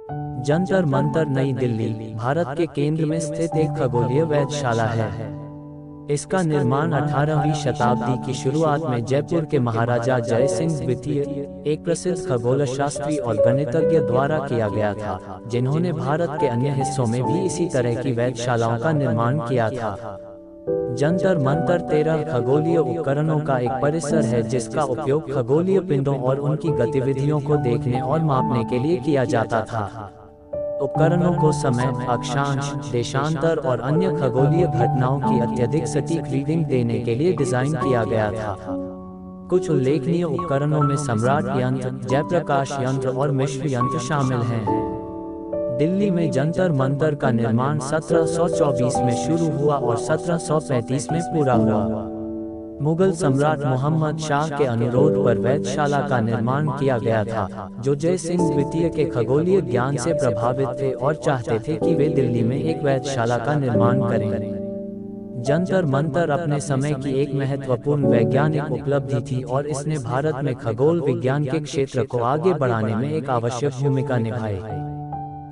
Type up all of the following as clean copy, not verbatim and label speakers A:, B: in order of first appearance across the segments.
A: जंतर मंतर नई दिल्ली, भारत के केंद्र में स्थित एक खगोलीय वेधशाला है। इसका निर्माण 18वीं शताब्दी की शुरुआत में जयपुर के महाराजा जय सिंह द्वितीय, एक प्रसिद्ध खगोलशास्त्री और गणितज्ञ द्वारा किया गया था, जिन्होंने भारत के अन्य हिस्सों में भी इसी तरह की वेधशालाओं का निर्माण किया था। जंतर मंतर 13 खगोलीय उपकरणों का एक परिसर है जिसका उपयोग खगोलीय पिंडों और उनकी गतिविधियों को देखने और मापने के लिए किया जाता था। उपकरणों को समय, अक्षांश, देशांतर और अन्य खगोलीय घटनाओं की अत्यधिक सटीक रीडिंग देने के लिए डिजाइन किया गया था। कुछ उल्लेखनीय उपकरणों में सम्राट यंत्र, जयप्रकाश यंत्र और मिश्र यंत्र शामिल हैं। दिल्ली में जंतर मंतर का निर्माण 1724 में शुरू हुआ और 1735 में पूरा हुआ। मुगल सम्राट मोहम्मद शाह के अनुरोध पर वेधशाला का निर्माण किया गया था, जो जय सिंह द्वितीय के खगोलीय ज्ञान से प्रभावित थे और चाहते थे कि वे दिल्ली में एक वेधशाला का निर्माण करें। जंतर मंतर अपने समय की एक महत्वपूर्ण वैज्ञानिक उपलब्धि थी और इसने भारत में खगोल विज्ञान के क्षेत्र को आगे बढ़ाने में एक आवश्यक भूमिका निभाई।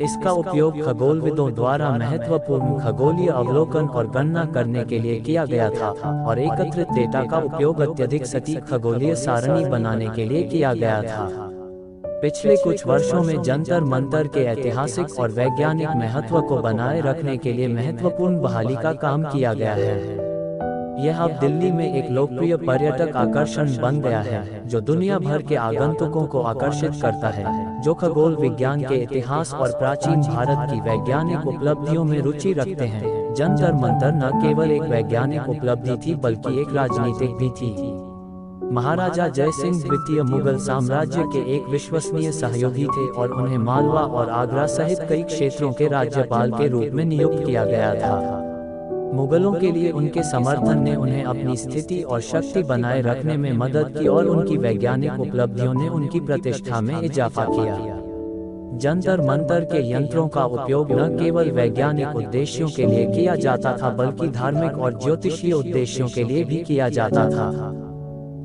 A: इसका उपयोग खगोलविदों द्वारा महत्वपूर्ण खगोलीय अवलोकन और गणना करने के लिए किया गया था और एकत्रित डेटा का उपयोग अत्यधिक सटीक खगोलीय सारणी बनाने के लिए किया गया था। पिछले कुछ वर्षों में जंतर मंतर के ऐतिहासिक और वैज्ञानिक महत्व को बनाए रखने के लिए महत्वपूर्ण बहाली का काम किया गया है। यह अब दिल्ली में एक लोकप्रिय पर्यटक आकर्षण बन गया है, जो दुनिया भर के आगंतुकों को आकर्षित करता है, जो खगोल विज्ञान के इतिहास और प्राचीन भारत की वैज्ञानिक उपलब्धियों में रुचि रखते हैं। जंतर मंतर न केवल एक वैज्ञानिक उपलब्धि थी बल्कि एक राजनीतिक भी थी। महाराजा जय सिंह द्वितीय मुगल साम्राज्य के एक विश्वसनीय सहयोगी थे और उन्हें मालवा और आगरा सहित कई क्षेत्रों के राज्यपाल के रूप में नियुक्त किया गया था। मुगलों के लिए उनके समर्थन ने उन्हें अपनी स्थिति और शक्ति बनाए रखने में मदद की और उनकी वैज्ञानिक उपलब्धियों ने उनकी प्रतिष्ठा में इजाफा किया। जंतर मंतर के यंत्रों का उपयोग न केवल वैज्ञानिक उद्देश्यों के लिए किया जाता था बल्कि धार्मिक और ज्योतिषीय उद्देश्यों के लिए भी किया जाता था।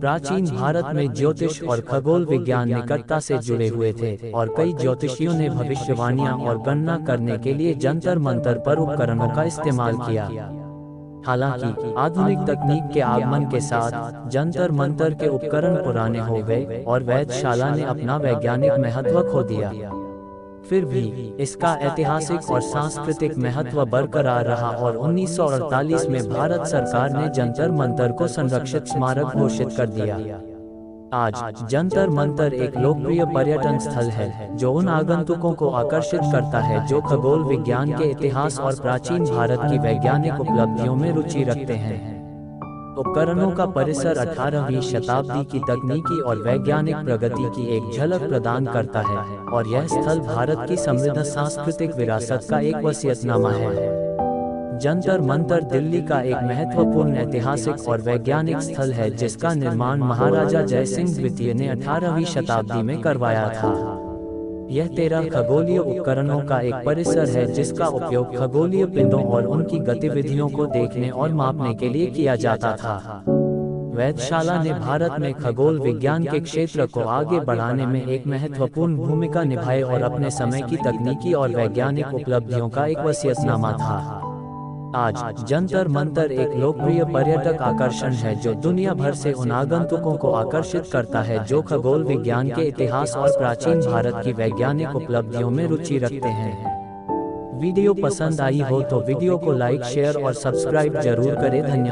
A: प्राचीन भारत में ज्योतिष और खगोल विज्ञान निकटता से जुड़े हुए थे और कई ज्योतिषियों ने भविष्यवाणियां और गणना करने के लिए जंतर मंतर पर उपकरणों का इस्तेमाल किया। हालांकि आधुनिक तकनीक के आगमन के साथ जंतर मंतर के उपकरण पुराने हो गए और वेधशाला ने अपना वैज्ञानिक महत्व खो दिया। फिर भी इसका ऐतिहासिक और सांस्कृतिक महत्व बरकरार रहा और 1948 में भारत सरकार ने जंतर मंतर को संरक्षित स्मारक घोषित कर दिया। आज जंतर मंतर एक लोकप्रिय पर्यटन स्थल है, जो उन आगंतुकों को आकर्षित करता है जो खगोल विज्ञान के इतिहास और प्राचीन भारत की वैज्ञानिक उपलब्धियों में रुचि रखते हैं। उपकरणों का परिसर 18वीं शताब्दी की तकनीकी और वैज्ञानिक प्रगति की एक झलक प्रदान करता है और यह स्थल भारत की समृद्ध सांस्कृतिक विरासत का एक वसीयतनामा है। जंतर मंतर दिल्ली का एक महत्वपूर्ण ऐतिहासिक और वैज्ञानिक स्थल है जिसका निर्माण महाराजा जय सिंह द्वितीय ने 18वीं शताब्दी में करवाया था। यह 13 खगोलीय उपकरणों का एक परिसर है जिसका उपयोग खगोलीय पिंडों और उनकी गतिविधियों को देखने और मापने के लिए किया जाता था। वेधशाला ने भारत में खगोल विज्ञान के क्षेत्र को आगे बढ़ाने में एक महत्वपूर्ण भूमिका निभाई और अपने समय की तकनीकी और वैज्ञानिक उपलब्धियों का एक वसीयतनामा था। आज जंतर मंतर एक लोकप्रिय पर्यटक आकर्षण है जो दुनिया भर से उन आगंतुकों को आकर्षित करता है जो खगोल विज्ञान के इतिहास और प्राचीन भारत की वैज्ञानिक उपलब्धियों में रुचि रखते हैं। वीडियो पसंद आई हो तो वीडियो को लाइक, शेयर और सब्सक्राइब जरूर करें। धन्यवाद।